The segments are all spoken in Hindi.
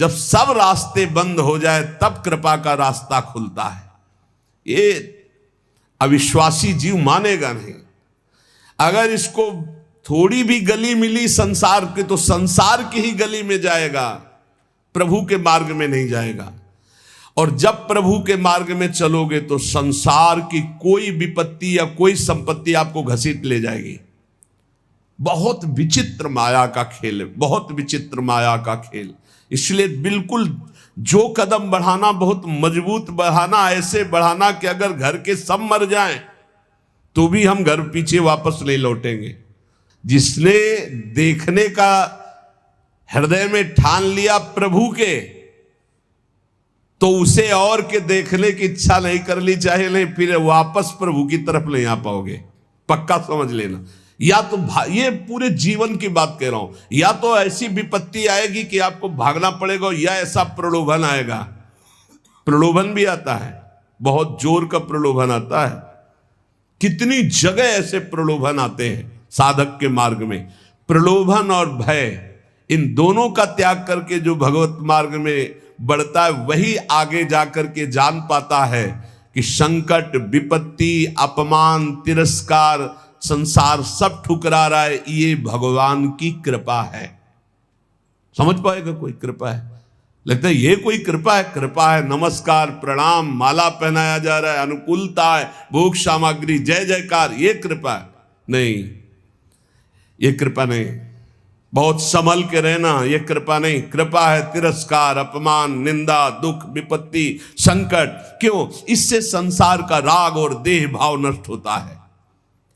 जब सब रास्ते बंद हो जाए तब कृपा का रास्ता खुलता है। ये अविश्वासी जीव मानेगा नहीं। अगर इसको थोड़ी भी गली मिली संसार की तो संसार की ही गली में जाएगा, प्रभु के मार्ग में नहीं जाएगा। और जब प्रभु के मार्ग में चलोगे तो संसार की कोई विपत्ति या कोई संपत्ति आपको घसीट ले जाएगी। बहुत विचित्र माया का खेल है, बहुत विचित्र माया का खेल। इसलिए बिल्कुल जो कदम बढ़ाना बहुत मजबूत बढ़ाना, ऐसे बढ़ाना कि अगर घर के सब मर जाएं तो भी हम घर पीछे वापस नहीं लौटेंगे। जिसने देखने का हृदय में ठान लिया प्रभु के, तो उसे और के देखने की इच्छा नहीं कर ली चाहे नहीं, फिर वापस प्रभु की तरफ नहीं आ पाओगे, पक्का समझ लेना। या तो ये पूरे जीवन की बात कह रहा हूं, या तो ऐसी विपत्ति आएगी कि आपको भागना पड़ेगा, या ऐसा प्रलोभन आएगा। प्रलोभन भी आता है, बहुत जोर का प्रलोभन आता है। कितनी जगह ऐसे प्रलोभन आते हैं साधक के मार्ग में। प्रलोभन और भय, इन दोनों का त्याग करके जो भगवत मार्ग में बढ़ता है वही आगे जाकर के जान पाता है कि संकट, विपत्ति, अपमान, तिरस्कार, संसार सब ठुकरा रहा है, ये भगवान की कृपा है। समझ पाएगा कोई कृपा है? लगता है ये कोई कृपा है? कृपा है, नमस्कार, प्रणाम, माला पहनाया जा रहा है, अनुकूलता है, भोग सामग्री, जय जयकार, ये कृपा है? नहीं, ये कृपा नहीं। बहुत संभल के रहना, ये कृपा नहीं। कृपा है तिरस्कार, अपमान, निंदा, दुख, विपत्ति, संकट। क्यों? इससे संसार का राग और देह भाव नष्ट होता है।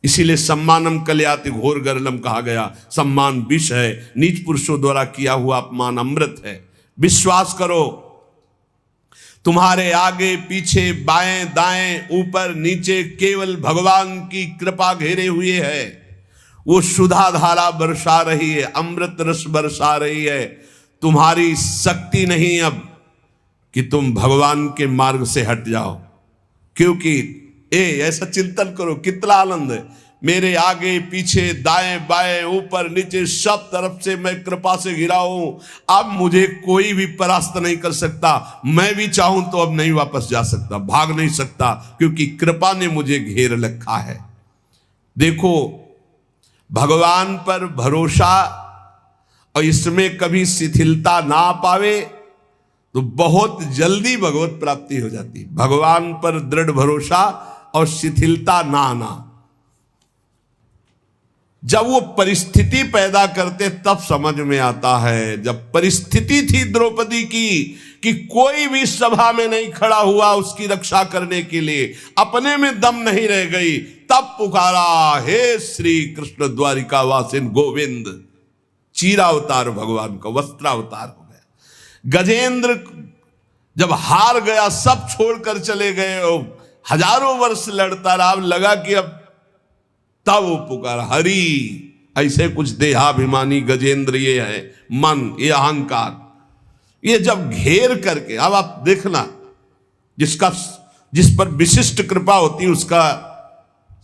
इसीलिए सम्मानम कलयाति घोर गरलम कहा गया। सम्मान विष है, नीच पुरुषों द्वारा किया हुआ अपमान अमृत है। विश्वास करो, तुम्हारे आगे पीछे बाएं दाएं ऊपर नीचे केवल भगवान की कृपा घेरे हुए है। वो सुधा धारा बरसा रही है, अमृत रस बरसा रही है। तुम्हारी शक्ति नहीं अब कि तुम भगवान के मार्ग से हट जाओ, क्योंकि ऐसा चिंतन करो, कितना आनंद है। मेरे आगे पीछे दाएं बाएं ऊपर नीचे सब तरफ से मैं कृपा से घिरा हूं। अब मुझे कोई भी परास्त नहीं कर सकता। मैं भी चाहूं तो अब नहीं वापस जा सकता, भाग नहीं सकता, क्योंकि कृपा ने मुझे घेर रखा है। देखो, भगवान पर भरोसा और इसमें कभी शिथिलता ना पावे तो बहुत जल्दी भगवत प्राप्ति हो जाती है। भगवान पर दृढ़ भरोसा और शिथिलता ना आना। जब वो परिस्थिति पैदा करते तब समझ में आता है। जब परिस्थिति थी द्रौपदी की कि कोई भी सभा में नहीं खड़ा हुआ उसकी रक्षा करने के लिए, अपने में दम नहीं रह गई, तब पुकारा, हे श्री कृष्ण द्वारिका वासिन गोविंद। चीरावतार भगवान का वस्त्रावतार हो गया। गजेंद्र जब हार गया, सब छोड़कर चले गए, हजारों वर्ष लड़ता रहा, लगा कि अब, तब वो पुकारा, हरि। ऐसे कुछ देहाभिमानी गजेंद्र ये है, मन, ये अहंकार, ये जब घेर करके, अब आप देखना, जिस पर विशिष्ट कृपा होती है उसका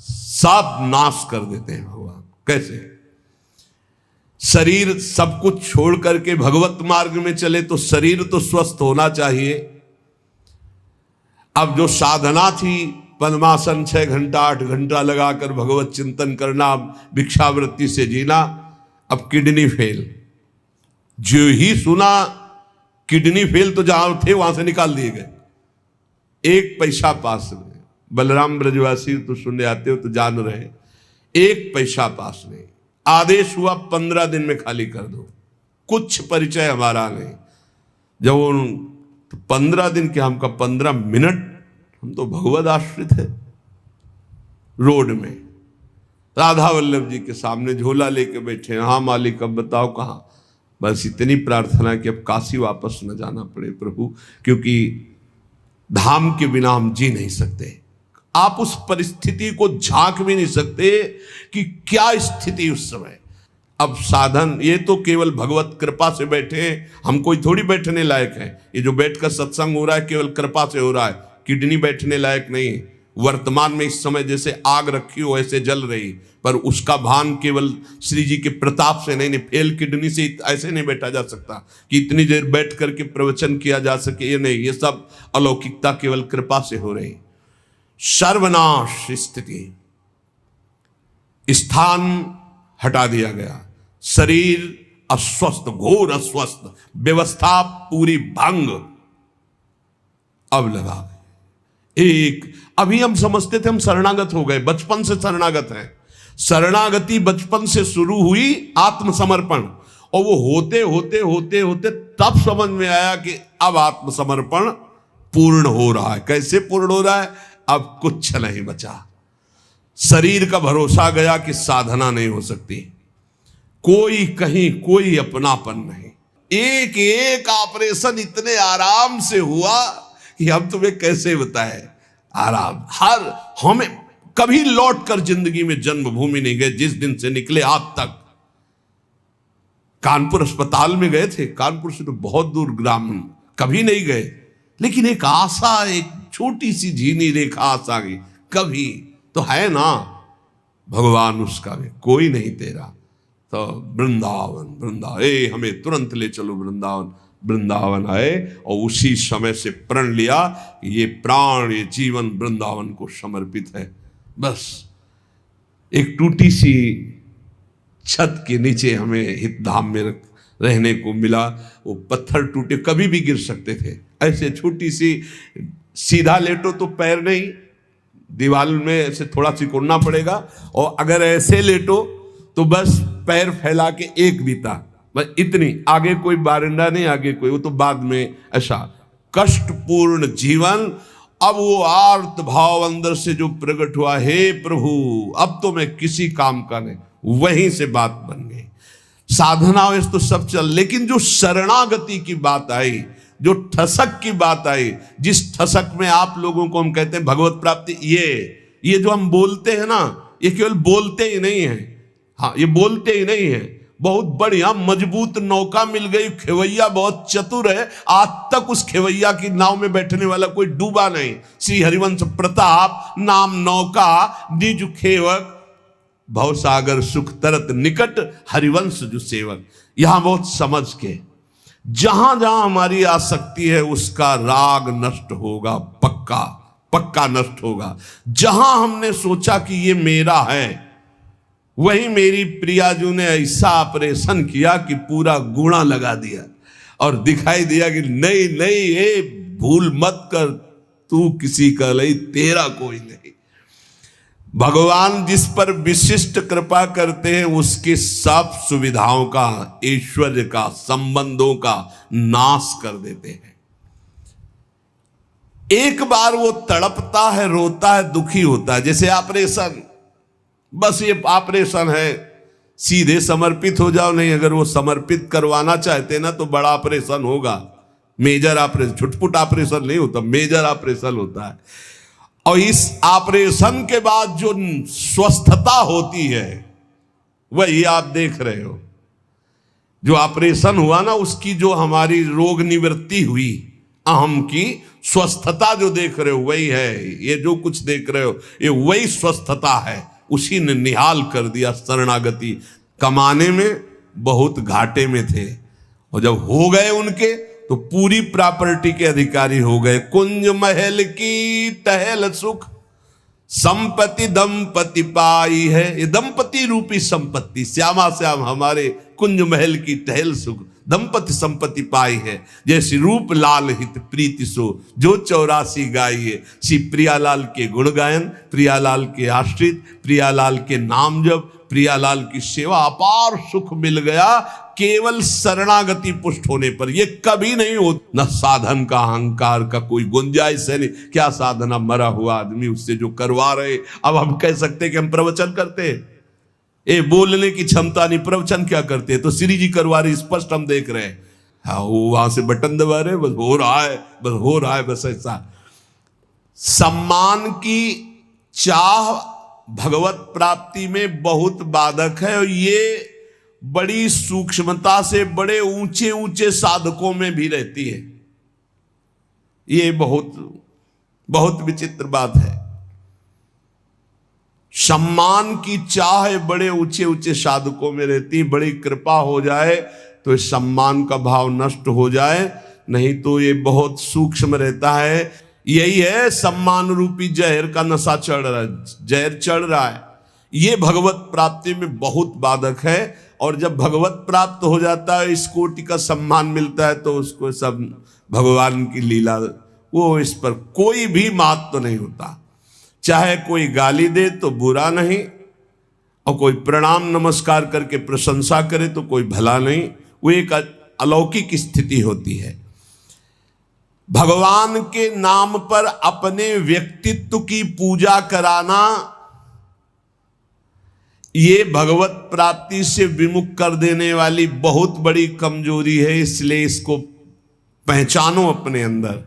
सब नाश कर देते हैं भगवान। कैसे? शरीर सब कुछ छोड़ करके भगवत मार्ग में चले तो शरीर तो स्वस्थ होना चाहिए। अब जो साधना थी, पद्मासन 6 घंटा 8 घंटा लगाकर भगवत चिंतन करना, भिक्षावृत्ति से जीना, अब किडनी फेल। जो ही सुना किडनी फेल तो जहां थे वहां से निकाल दिए गए। एक पैसा पास नहीं। बलराम ब्रजवासी तो सुनने आते हो तो जान रहे, एक पैसा पास नहीं। आदेश हुआ 15 दिन में खाली कर दो, कुछ परिचय हमारा नहीं। जब वो 15 दिन के, हमका 15 मिनट, हम तो भगवत आश्रित है। रोड में राधा वल्लभ जी के सामने झोला लेके बैठे, हाँ मालिक अब बताओ कहाँ। बस इतनी प्रार्थना कि अब काशी वापस न जाना पड़े प्रभु, क्योंकि धाम के बिना हम जी नहीं सकते। आप उस परिस्थिति को झांक भी नहीं सकते कि क्या स्थिति उस समय। अब साधन ये तो केवल भगवत कृपा से बैठे हैं, हम कोई थोड़ी बैठने लायक है। ये जो बैठकर सत्संग हो रहा है केवल कृपा से हो रहा है, किडनी बैठने लायक नहीं है। वर्तमान में इस समय जैसे आग रखी हो ऐसे जल रही, पर उसका भान केवल श्री जी के प्रताप से नहीं, फेल किडनी से ऐसे नहीं बैठा जा सकता कि इतनी देर बैठ करके प्रवचन किया जा सके, ये नहीं, ये सब अलौकिकता केवल कृपा से हो रही। सर्वनाश स्थिति, स्थान हटा दिया गया, शरीर अस्वस्थ, घोर अस्वस्थ, व्यवस्था पूरी भंग। अब लगा एक, अभी हम समझते थे हम शरणागत हो गए, बचपन से शरणागत हैं। शरणागति बचपन से शुरू हुई, आत्मसमर्पण, और वो होते होते होते होते तब समझ में आया कि अब आत्मसमर्पण पूर्ण हो रहा है। कैसे पूर्ण हो रहा है? अब कुछ नहीं बचा। शरीर का भरोसा गया कि साधना नहीं हो सकती, कोई कहीं कोई अपनापन नहीं। एक एक ऑपरेशन इतने आराम से हुआ कि हम तुम्हें कैसे बताएं। आराम, हर हमें कभी लौट कर जिंदगी में जन्मभूमि नहीं गए, जिस दिन से निकले आज तक। कानपुर अस्पताल में गए थे, कानपुर से तो बहुत दूर ग्राम, कभी नहीं गए, लेकिन एक आशा, एक छोटी सी झीनी रेखा आशा की, कभी तो है ना भगवान उसका भी कोई नहीं तेरा। तो वृंदावन वृंदावन, हमें तुरंत ले चलो वृंदावन। वृंदावन आए और उसी समय से प्रण लिया ये प्राण, ये जीवन वृंदावन को समर्पित है। बस एक टूटी सी छत के नीचे हमें हितधाम में रहने को मिला। वो पत्थर टूटे, कभी भी गिर सकते थे, ऐसे छोटी सी, सीधा लेटो तो पैर नहीं, दीवार में ऐसे थोड़ा सिकुड़ना पड़ेगा, और अगर ऐसे लेटो तो बस पैर फैला के एक बीता, बस इतनी, आगे कोई बारिंदा नहीं, आगे कोई, वो तो बाद में। ऐसा कष्टपूर्ण जीवन। अब वो आर्त भाव अंदर से जो प्रकट हुआ, हे प्रभु अब तो मैं किसी काम का नहीं, वहीं से बात बन गई। साधना वैसे तो सब चल, लेकिन जो शरणागति की बात आई, जो ठसक की बात आई, जिस ठसक में आप लोगों को हम कहते हैं भगवत प्राप्ति, ये जो हम बोलते हैं ना, ये केवल बोलते ही नहीं है। हाँ, ये बोलते ही नहीं है, बहुत बढ़िया मजबूत नौका मिल गई, खेवैया बहुत चतुर है, आज तक उस खेवैया की नाव में बैठने वाला कोई डूबा नहीं। श्री हरिवंश प्रताप नाम नौका, निज खेवक, भवसागर सुख तरत निकट, हरिवंश जो सेवक। यहां बहुत समझ के, जहां जहां हमारी आसक्ति है उसका राग नष्ट होगा, पक्का पक्का नष्ट होगा। जहां हमने सोचा कि ये मेरा है, वही मेरी प्रियाजू ने ऐसा ऑपरेशन किया कि पूरा गुणा लगा दिया और दिखाई दिया कि नहीं नहीं, ये भूल मत कर, तू किसी का नहीं, तेरा कोई नहीं। भगवान जिस पर विशिष्ट कृपा करते हैं उसके सब सुविधाओं का, ऐश्वर्य का, संबंधों का नाश कर देते हैं। एक बार वो तड़पता है, रोता है, दुखी होता है, जैसे ऑपरेशन, बस ये ऑपरेशन है, सीधे समर्पित हो जाओ। नहीं, अगर वो समर्पित करवाना चाहते ना तो बड़ा ऑपरेशन होगा, मेजर ऑपरेशन, छुटपुट ऑपरेशन नहीं होता, मेजर ऑपरेशन होता है। और इस ऑपरेशन के बाद जो स्वस्थता होती है वही आप देख रहे हो। जो ऑपरेशन हुआ ना, उसकी जो हमारी रोग निवृत्ति हुई, अहम की स्वस्थता जो देख रहे हो वही है। ये जो कुछ देख रहे हो ये वही स्वस्थता है, उसी ने निहाल कर दिया। शरणागति कमाने में बहुत घाटे में थे, और जब हो गए उनके तो पूरी प्रॉपर्टी के अधिकारी हो गए। कुंज महल की टहल सुख, संपत्ति दंपति पाई है। ये दंपति रूपी संपत्ति, श्यामा श्याम हमारे कुंज महल की टहल सुख, दंपति संपत्ति पाई है। जैसे रूप लाल हित प्रीति सो, जो 84 गाइए। श्री प्रियालाल के गुण गायन, प्रियालाल के आश्रित, प्रियालाल के नाम जप, प्रियालाल की सेवा, अपार सुख मिल गया केवल शरणागति पुष्ट होने पर। ये कभी नहीं हो, न साधन का अहंकार का कोई गुंजाइश है नहीं। क्या साधना, मरा हुआ आदमी उससे जो करवा रहे। अब हम कह सकते कि हम प्रवचन करते हैं, ये बोलने की क्षमता नहीं, प्रवचन क्या करते हैं? तो श्री जी करवा रही, स्पष्ट हम देख रहे हैं। हाँ, वो वहां से बटन दबा रहे, बस हो रहा है, बस हो रहा है, बस ऐसा। सम्मान की चाह भगवत प्राप्ति में बहुत बाधक है, और ये बड़ी सूक्ष्मता से बड़े ऊंचे ऊंचे साधकों में भी रहती है। ये बहुत बहुत विचित्र बात है। सम्मान की चाह बड़े ऊंचे ऊंचे साधकों में रहती है। बड़ी कृपा हो जाए तो इस सम्मान का भाव नष्ट हो जाए, नहीं तो ये बहुत सूक्ष्म रहता है। यही है सम्मान रूपी जहर का नशा चढ़ रहा है, जहर चढ़ रहा है। ये भगवत प्राप्ति में बहुत बाधक है। और जब भगवत प्राप्त हो जाता है, इस कोटि का सम्मान मिलता है, तो उसको सब भगवान की लीला, वो इस पर कोई भी महत्व नहीं होता। चाहे कोई गाली दे तो बुरा नहीं, और कोई प्रणाम नमस्कार करके प्रशंसा करे तो कोई भला नहीं। वो एक अलौकिक स्थिति होती है। भगवान के नाम पर अपने व्यक्तित्व की पूजा कराना, ये भगवत प्राप्ति से विमुख कर देने वाली बहुत बड़ी कमजोरी है। इसलिए इसको पहचानो अपने अंदर,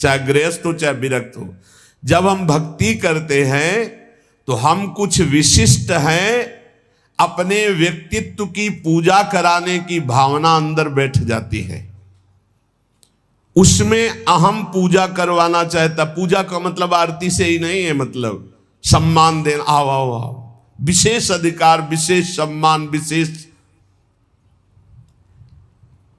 चाहे गृहस्थ हो चाहे विरक्त हो। जब हम भक्ति करते हैं तो हम कुछ विशिष्ट हैं, अपने व्यक्तित्व की पूजा कराने की भावना अंदर बैठ जाती है। उसमें अहम पूजा करवाना चाहता। पूजा का मतलब आरती से ही नहीं है, मतलब सम्मान देना, आओ आओ आओ, विशेष अधिकार, विशेष सम्मान, विशेष।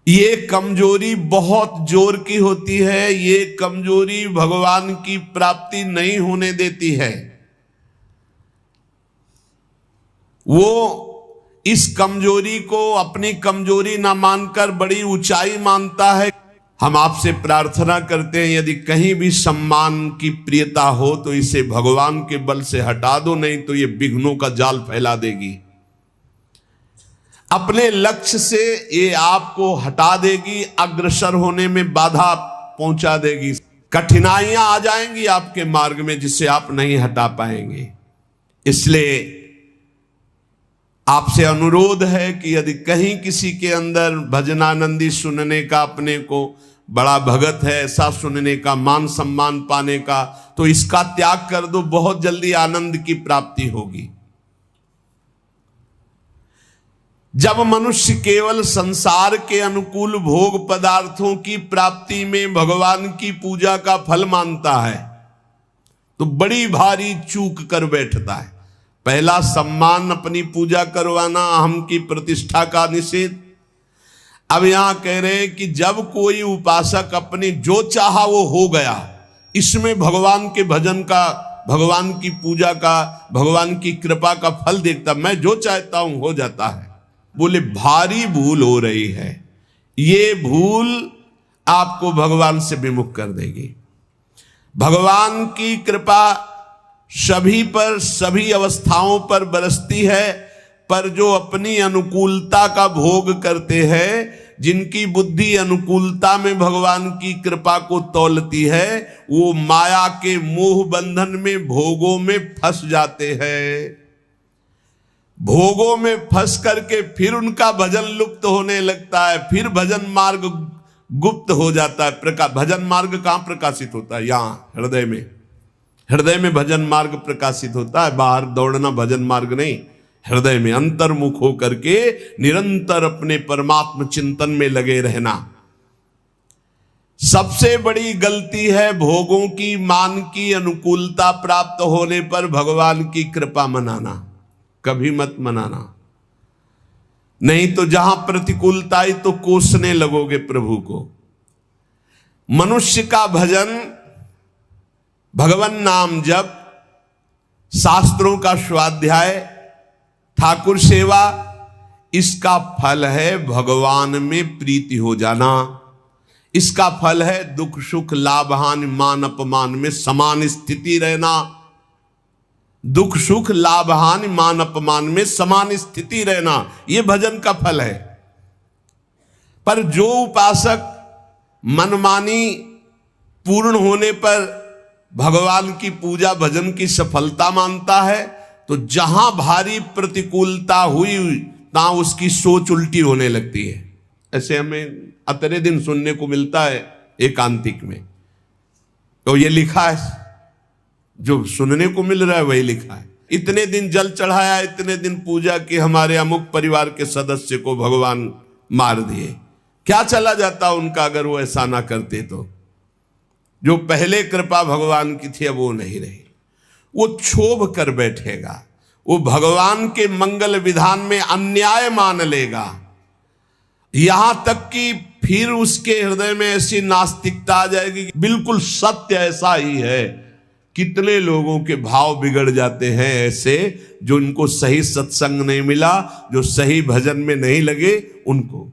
ये कमजोरी बहुत जोर की होती है। ये कमजोरी भगवान की प्राप्ति नहीं होने देती है। वो इस कमजोरी को अपनी कमजोरी ना मानकर बड़ी ऊंचाई मानता है। हम आपसे प्रार्थना करते हैं, यदि कहीं भी सम्मान की प्रियता हो तो इसे भगवान के बल से हटा दो, नहीं तो ये विघ्नों का जाल फैला देगी। अपने लक्ष्य से ये आपको हटा देगी, अग्रसर होने में बाधा पहुंचा देगी। कठिनाइयां आ जाएंगी आपके मार्ग में जिसे आप नहीं हटा पाएंगे। इसलिए आपसे अनुरोध है कि यदि कहीं किसी के अंदर भजनानंदी सुनने का, अपने को बड़ा भगत है ऐसा सुनने का, मान सम्मान पाने का, तो इसका त्याग कर दो, बहुत जल्दी आनंद की प्राप्ति होगी। जब मनुष्य केवल संसार के अनुकूल भोग पदार्थों की प्राप्ति में भगवान की पूजा का फल मानता है तो बड़ी भारी चूक कर बैठता है। पहला सम्मान, अपनी पूजा करवाना, अहम की प्रतिष्ठा का निषेध। अब यहां कह रहे हैं कि जब कोई उपासक अपने जो चाहा वो हो गया, इसमें भगवान के भजन का, भगवान की पूजा का, भगवान की कृपा का फल देखता, मैं जो चाहता हूं हो जाता है, बोले भारी भूल हो रही है। ये भूल आपको भगवान से विमुख कर देगी। भगवान की कृपा सभी पर, सभी अवस्थाओं पर बरसती है, पर जो अपनी अनुकूलता का भोग करते हैं, जिनकी बुद्धि अनुकूलता में भगवान की कृपा को तौलती है, वो माया के मोह बंधन में, भोगों में फंस जाते हैं। भोगों में फंस करके फिर उनका भजन लुप्त होने लगता है, फिर भजन मार्ग गुप्त हो जाता है। भजन मार्ग कहां प्रकाशित होता है? यहां हृदय में। हृदय में भजन मार्ग प्रकाशित होता है, बाहर दौड़ना भजन मार्ग नहीं। हृदय में अंतर्मुख होकर के निरंतर अपने परमात्म चिंतन में लगे रहना। सबसे बड़ी गलती है भोगों की, मान की अनुकूलता प्राप्त होने पर भगवान की कृपा मनाना। कभी मत मनाना, नहीं तो जहां प्रतिकूलता आई तो कोसने लगोगे प्रभु को। मनुष्य का भजन, भगवान नाम जप, शास्त्रों का स्वाध्याय, ठाकुर सेवा, इसका फल है भगवान में प्रीति हो जाना। इसका फल है दुख सुख लाभ हानि मान अपमान में समान स्थिति रहना। दुख सुख लाभ हानि मान अपमान में समान स्थिति रहना, यह भजन का फल है। पर जो उपासक मनमानी पूर्ण होने पर भगवान की पूजा भजन की सफलता मानता है, तो जहां भारी प्रतिकूलता हुई तहां उसकी सोच उल्टी होने लगती है। ऐसे हमें अतरे दिन सुनने को मिलता है एकांतिक में। तो ये लिखा है, जो सुनने को मिल रहा है वही लिखा है। इतने दिन जल चढ़ाया, इतने दिन पूजा की, हमारे अमुक परिवार के सदस्य को भगवान मार दिए। क्या चला जाता उनका अगर वो ऐसा ना करते तो? जो पहले कृपा भगवान की थी अब वो नहीं रही। वो क्षोभ कर बैठेगा। वो भगवान के मंगल विधान में अन्याय मान लेगा। यहां तक कि फिर उसके हृदय में ऐसी नास्तिकता आ जाएगी कि बिल्कुल सत्य ऐसा ही है। कितने लोगों के भाव बिगड़ जाते हैं ऐसे, जो इनको सही सत्संग नहीं मिला, जो सही भजन में नहीं लगे, उनको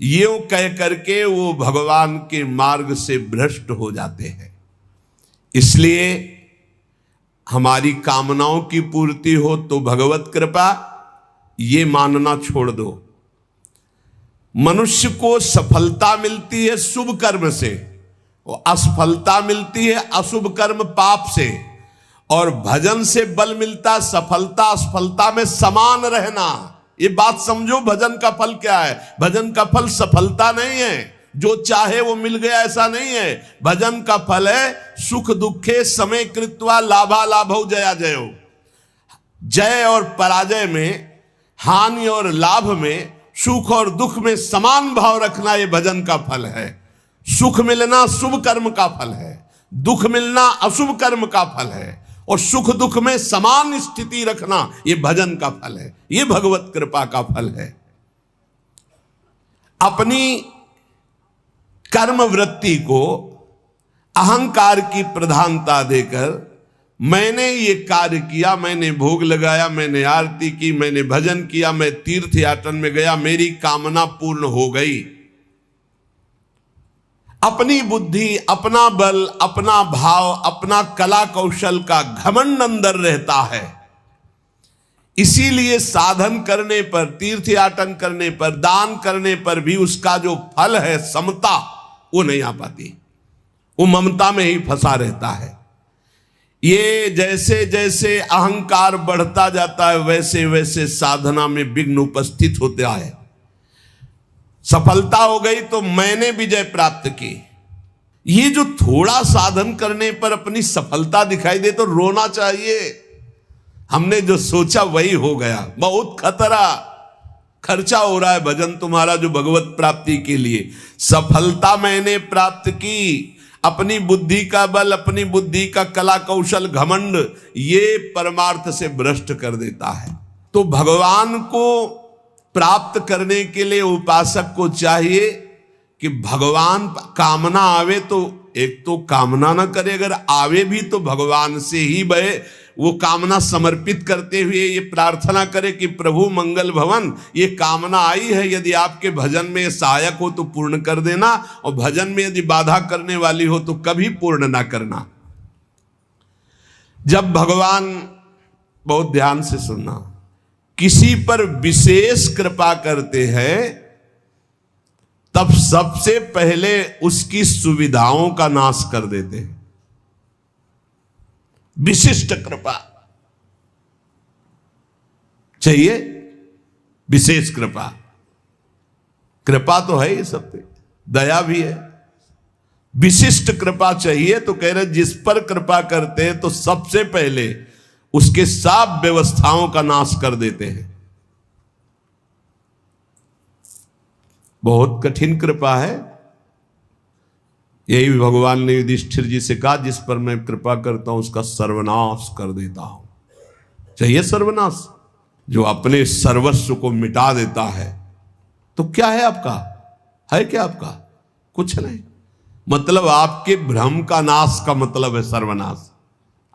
यूं कह करके वो भगवान के मार्ग से भ्रष्ट हो जाते हैं। इसलिए हमारी कामनाओं की पूर्ति हो तो भगवत कृपा, ये मानना छोड़ दो। मनुष्य को सफलता मिलती है शुभ कर्म से, और असफलता मिलती है अशुभ कर्म पाप से। और भजन से बल मिलता सफलता असफलता में समान रहना। ये बात समझो, भजन का फल क्या है? भजन का फल सफलता नहीं है, जो चाहे वो मिल गया ऐसा नहीं है। भजन का फल है सुख दुखे समय कृत्वा लाभा लाभौ जया जयो। जय और पराजय में, हानि और लाभ में, सुख और दुख में समान भाव रखना, ये भजन का फल है। सुख मिलना शुभ कर्म का फल है, दुख मिलना अशुभ कर्म का फल है, और सुख दुख में समान स्थिति रखना, ये भजन का फल है, ये भगवत कृपा का फल है। अपनी कर्म वृत्ति को अहंकार की प्रधानता देकर मैंने ये कार्य किया, मैंने भोग लगाया, मैंने आरती की, मैंने भजन किया, मैं तीर्थ यात्रा में गया, मेरी कामना पूर्ण हो गई। अपनी बुद्धि, अपना बल, अपना भाव, अपना कला कौशल का घमंड अंदर रहता है। इसीलिए साधन करने पर, तीर्थ याटन करने पर, दान करने पर भी उसका जो फल है समता, वो नहीं आ पाती। वो ममता में ही फंसा रहता है। ये जैसे जैसे अहंकार बढ़ता जाता है, वैसे वैसे साधना में विघ्न उपस्थित होता है। सफलता हो गई तो मैंने विजय प्राप्त की। ये जो थोड़ा साधन करने पर अपनी सफलता दिखाई दे तो रोना चाहिए। हमने जो सोचा वही हो गया। बहुत खतरा, खर्चा हो रहा है भजन तुम्हारा जो भगवत प्राप्ति के लिए। सफलता मैंने प्राप्त की, अपनी बुद्धि का बल, अपनी बुद्धि का कला कौशल, घमंड, ये परमार्थ से भ्रष्ट कर देता है। तो भगवान को प्राप्त करने के लिए उपासक को चाहिए कि भगवान कामना आवे तो एक तो कामना ना करे, अगर आवे भी तो भगवान से ही बहे। वो कामना समर्पित करते हुए ये प्रार्थना करे कि प्रभु मंगल भवन, ये कामना आई है, यदि आपके भजन में सहायक हो तो पूर्ण कर देना, और भजन में यदि बाधा करने वाली हो तो कभी पूर्ण ना करना। जब भगवान, बहुत ध्यान से सुनना, किसी पर विशेष कृपा करते हैं तब सबसे पहले उसकी सुविधाओं का नाश कर देते हैं। विशिष्ट कृपा चाहिए, विशेष कृपा। कृपा तो है ही सब पे, दया भी है। विशिष्ट कृपा चाहिए तो कह रहे जिस पर कृपा करते हैं तो सबसे पहले उसके सब व्यवस्थाओं का नाश कर देते हैं। बहुत कठिन कृपा है। यही भगवान ने युधिष्ठिर जी से कहा, जिस पर मैं कृपा करता हूं उसका सर्वनाश कर देता हूं। चाहिए सर्वनाश, जो अपने सर्वस्व को मिटा देता है। तो क्या है आपका? है क्या आपका? कुछ नहीं। मतलब आपके भ्रम का नाश का मतलब है सर्वनाश।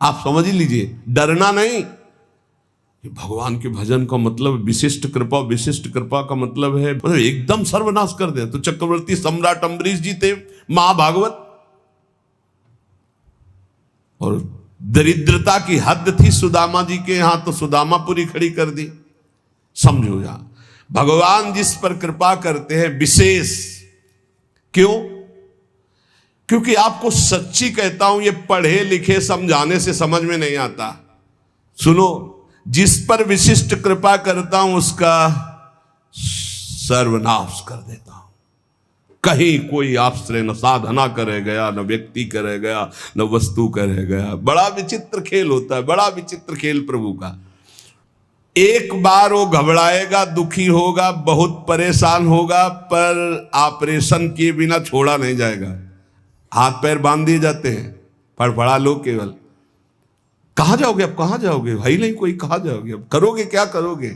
आप समझ लीजिए, डरना नहीं। भगवान के भजन का मतलब विशिष्ट कृपा, विशिष्ट कृपा का मतलब है मतलब एकदम सर्वनाश कर दे। तो चक्रवर्ती सम्राट अम्बरीश जी थे महाभागवत, और दरिद्रता की हद थी सुदामा जी के यहां, तो सुदामापुरी खड़ी कर दी। समझो जा, भगवान जिस पर कृपा करते हैं विशेष। क्यों? क्योंकि आपको सच्ची कहता हूं, ये पढ़े लिखे समझाने से समझ में नहीं आता। सुनो, जिस पर विशिष्ट कृपा करता हूं उसका सर्वनाश कर देता हूं। कहीं कोई आश्रय न साधना करे गया, न व्यक्ति करे गया, न वस्तु करे गया। बड़ा विचित्र खेल होता है, बड़ा विचित्र खेल प्रभु का। एक बार वो घबराएगा, दुखी होगा, बहुत परेशान होगा, पर ऑपरेशन किए बिना छोड़ा नहीं जाएगा। हाथ पैर बांध दिए जाते हैं, फड़फड़ा लो केवल। कहाँ जाओगे? अब कहाँ जाओगे? भाई नहीं कोई, कहाँ जाओगे? अब करोगे क्या करोगे?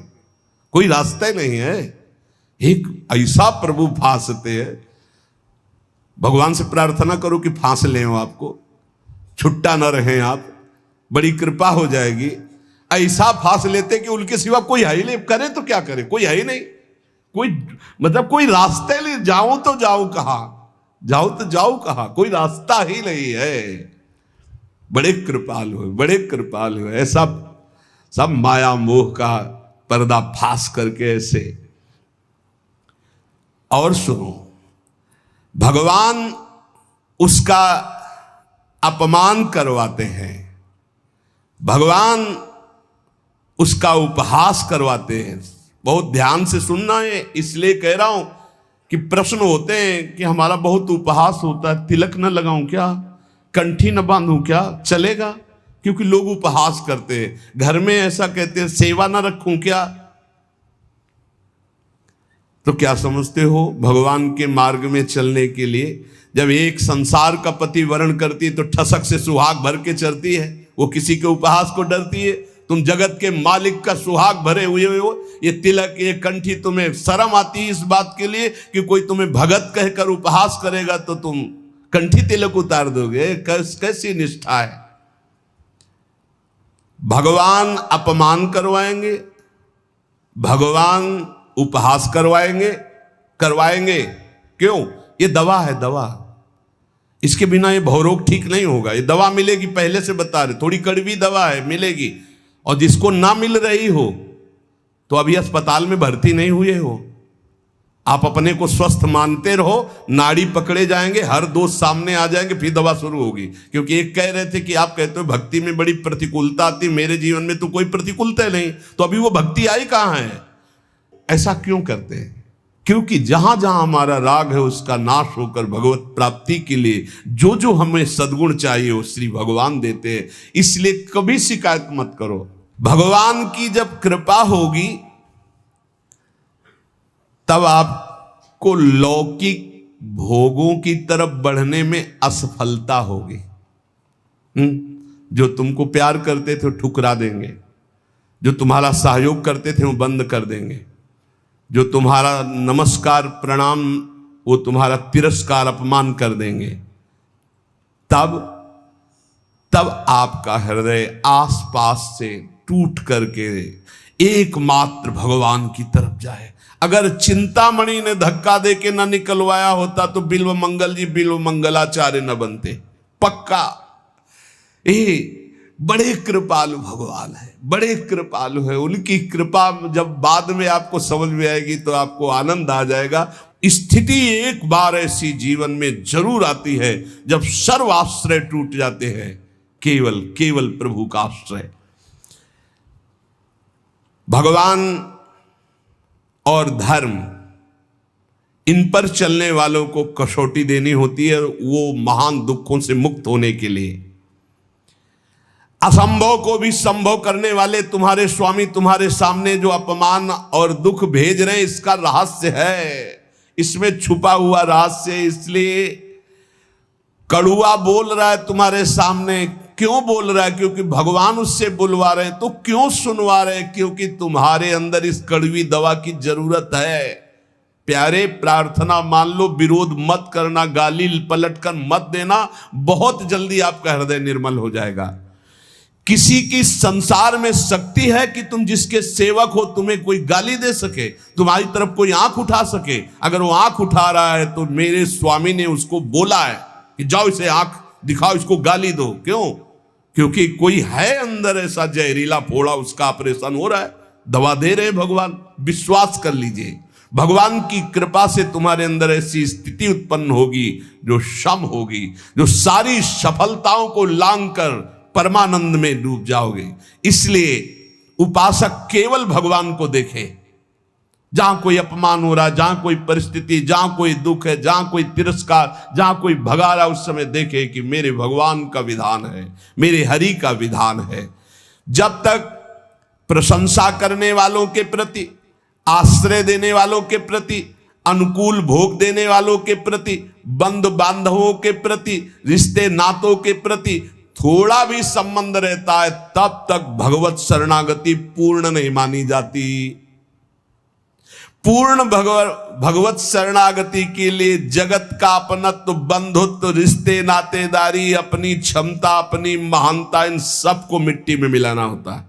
कोई रास्ता ही नहीं है। एक ऐसा प्रभु फांसते हैं, भगवान से प्रार्थना करो कि फांस लें आपको, छुट्टा न रहे आप, बड़ी कृपा हो जाएगी। ऐसा फांस लेते कि उनके सिवा कोई है ही नहीं, करे तो क्या करे, कोई है ही नहीं, कोई मतलब कोई रास्ते नहीं, जाऊं तो जाऊं कहां, जाऊं तो जाऊं कहां, कोई रास्ता ही नहीं है। बड़े कृपालु है, बड़े कृपालु है। सब माया मोह का पर्दा फांस करके ऐसे। और सुनो, भगवान उसका अपमान करवाते हैं, भगवान उसका उपहास करवाते हैं। बहुत ध्यान से सुनना है, इसलिए कह रहा हूं कि प्रश्न होते हैं कि हमारा बहुत उपहास होता है, तिलक न लगाऊं क्या, कंठी न बांधूं क्या, चलेगा? क्योंकि लोग उपहास करते हैं, घर में ऐसा कहते हैं, सेवा न रखूं क्या? तो क्या समझते हो, भगवान के मार्ग में चलने के लिए जब एक संसार का पति वर्ण करती है तो ठसक से सुहाग भर के चलती है, वो किसी के उपहास को डरती है। तुम जगत के मालिक का सुहाग भरे हुए हो, ये तिलक ये कंठी, तुम्हें शर्म आती है इस बात के लिए कि कोई तुम्हें भगत कहकर उपहास करेगा तो तुम कंठी तिलक उतार दोगे? कैसी निष्ठा है? भगवान अपमान करवाएंगे, भगवान उपहास करवाएंगे। क्यों? ये दवा है, दवा। इसके बिना ये भवरोग ठीक नहीं होगा। ये दवा मिलेगी, पहले से बता रहे, थोड़ी कड़वी दवा है, मिलेगी। और जिसको ना मिल रही हो तो अभी अस्पताल में भर्ती नहीं हुए हो, आप अपने को स्वस्थ मानते रहो, नाड़ी पकड़े जाएंगे, हर दोष सामने आ जाएंगे, फिर दवा शुरू होगी। क्योंकि एक कह रहे थे कि आप कहते हो भक्ति में बड़ी प्रतिकूलता आती, मेरे जीवन में तो कोई प्रतिकूलता नहीं, तो अभी वो भक्ति आई कहां है? ऐसा क्यों करते हैं? क्योंकि जहां जहां हमारा राग है उसका नाश होकर भगवत प्राप्ति के लिए जो जो हमें सद्गुण चाहिए वो श्री भगवान देते हैं। इसलिए कभी शिकायत मत करो। भगवान की जब कृपा होगी तब आपको लौकिक भोगों की तरफ बढ़ने में असफलता होगी। जो तुमको प्यार करते थे वो ठुकरा देंगे, जो तुम्हारा सहयोग करते थे वो बंद कर देंगे, जो तुम्हारा नमस्कार प्रणाम वो तुम्हारा तिरस्कार अपमान कर देंगे। तब आपका हृदय आसपास से टूट करके एकमात्र भगवान की तरफ जाए। अगर चिंतामणि ने धक्का दे के न निकलवाया होता तो बिल्व मंगल जी बिल्व मंगलाचार्य न बनते, पक्का। ये बड़े कृपालु भगवान है, बड़े कृपालु है। उनकी कृपा जब बाद में आपको समझ में आएगी तो आपको आनंद आ जाएगा। स्थिति एक बार ऐसी जीवन में जरूर आती है जब सर्व आश्रय टूट जाते हैं, केवल प्रभु का आश्रय। भगवान और धर्म, इन पर चलने वालों को कसौटी देनी होती है, वो महान दुखों से मुक्त होने के लिए। असंभव को भी संभव करने वाले तुम्हारे स्वामी तुम्हारे सामने जो अपमान और दुख भेज रहे हैं, इसका रहस्य है, इसमें छुपा हुआ रहस्य। इसलिए कड़ुआ बोल रहा है तुम्हारे सामने, क्यों बोल रहा है? क्योंकि भगवान उससे बुलवा रहे हैं। तो क्यों सुनवा रहे हैं? क्योंकि तुम्हारे अंदर इस कड़वी दवा की जरूरत है। प्यारे, प्रार्थना मान लो, विरोध मत करना, गाली पलट कर मत देना, बहुत जल्दी आपका हृदय निर्मल हो जाएगा। किसी की संसार में शक्ति है कि तुम जिसके सेवक हो तुम्हें कोई गाली दे सके, तुम्हारी तरफ कोई आंख उठा सके? अगर वो आंख उठा रहा है तो मेरे स्वामी ने उसको बोला है कि जाओ इसे आंख दिखाओ, इसको गाली दो। क्यों? क्योंकि कोई है अंदर ऐसा जहरीला फोड़ा, उसका ऑपरेशन हो रहा है, दवा दे रहे भगवान। विश्वास कर लीजिए, भगवान की कृपा से तुम्हारे अंदर ऐसी स्थिति उत्पन्न होगी जो शम होगी, जो सारी सफलताओं को लांग कर परमानंद में डूब जाओगे। इसलिए उपासक केवल भगवान को देखे। जहां कोई अपमान हो रहा है, जहां कोई परिस्थिति, जहां कोई दुख है, जहां कोई तिरस्कार, जहां कोई भगा रहा, उस समय देखे कि मेरे भगवान का विधान है, मेरे हरि का विधान है। जब तक प्रशंसा करने वालों के प्रति, आश्रय देने वालों के प्रति, अनुकूल भोग देने वालों के प्रति, बंधु बांधवों के प्रति, रिश्ते नातों के प्रति थोड़ा भी संबंध रहता है तब तक भगवत शरणागति पूर्ण नहीं मानी जाती। पूर्ण भगवत शरणागति के लिए जगत का अपनत्व, बंधुत्व, रिश्ते, नातेदारी, अपनी क्षमता, अपनी महानता, इन सबको मिट्टी में मिलाना होता है,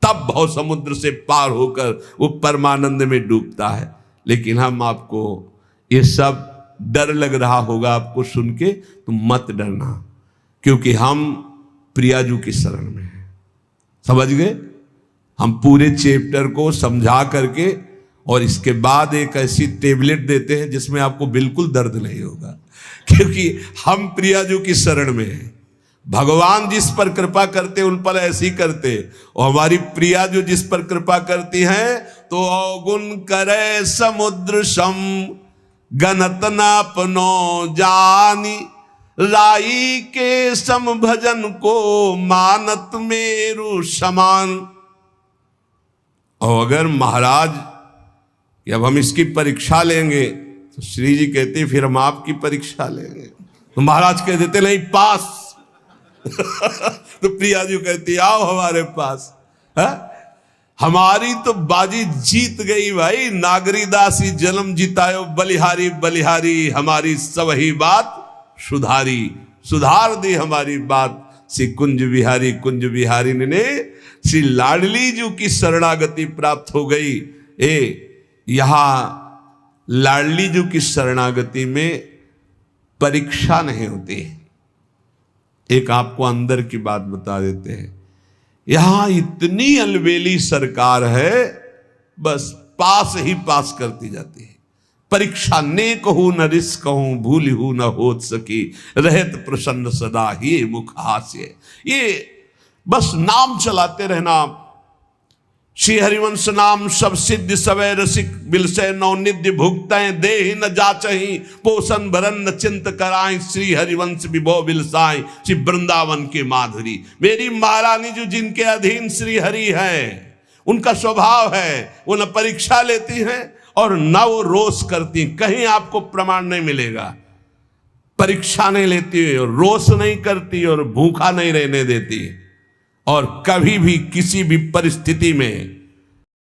तब भव समुद्र से पार होकर वो परमानंद में डूबता है। लेकिन हम आपको ये सब डर लग रहा होगा आपको सुन के, तो मत डरना, क्योंकि हम प्रियाजू की शरण में हैं। समझ गए? हम पूरे चैप्टर को समझा करके और इसके बाद एक ऐसी टेबलेट देते हैं जिसमें आपको बिल्कुल दर्द नहीं होगा, क्योंकि हम प्रियाजू की शरण में हैं। भगवान जिस पर कृपा करते उन पर ऐसी करते, और हमारी प्रिया जो जिस पर कृपा करती हैं तो अवगुण करे समुद्र सम, गणत नापनो जानी, राई के सम भजन को मानत मेरु समान। और अगर महाराज कि अब हम इसकी परीक्षा लेंगे, तो श्री जी कहते फिर हम आपकी परीक्षा लेंगे। तो महाराज कह देते नहीं, पास। तो प्रियाजू कहती आओ हमारे पास। है? हमारी तो बाजी जीत गई भाई। नागरीदासी जन्म जितायो बलिहारी बलिहारी, हमारी सब ही बात सुधारी, सुधार दी हमारी बात। श्री कुंज बिहारी ने श्री लाडली जी की शरणागति प्राप्त हो गई। यहां लाडली जी की शरणागति में परीक्षा नहीं होती। एक आपको अंदर की बात बता देते हैं, यहां इतनी अलबेली सरकार है, बस पास ही पास करती जाती है। परीक्षा ने कहूं न रिस कहूं, भूल हूं न होत सकी, रहत प्रसन्न सदा ही मुख हास्य। ये बस नाम चलाते रहना। श्री हरिवंश नाम सब सिद्ध सवै रसिक, बिलसे नौ निध्य भुगतें, देहि न जाचहि पोषण भरन न चिंत कराएं, श्री हरिवंश विभो बिलसाएं, श्री वृंदावन के माधुरी। मेरी महारानी जो जिनके अधीन श्री हरि है, उनका स्वभाव है वो न परीक्षा लेती हैं और न वो रोष करती। कहीं आपको प्रमाण नहीं मिलेगा। परीक्षा नहीं लेती और रोष नहीं करती और भूखा नहीं रहने देती, और कभी भी किसी भी परिस्थिति में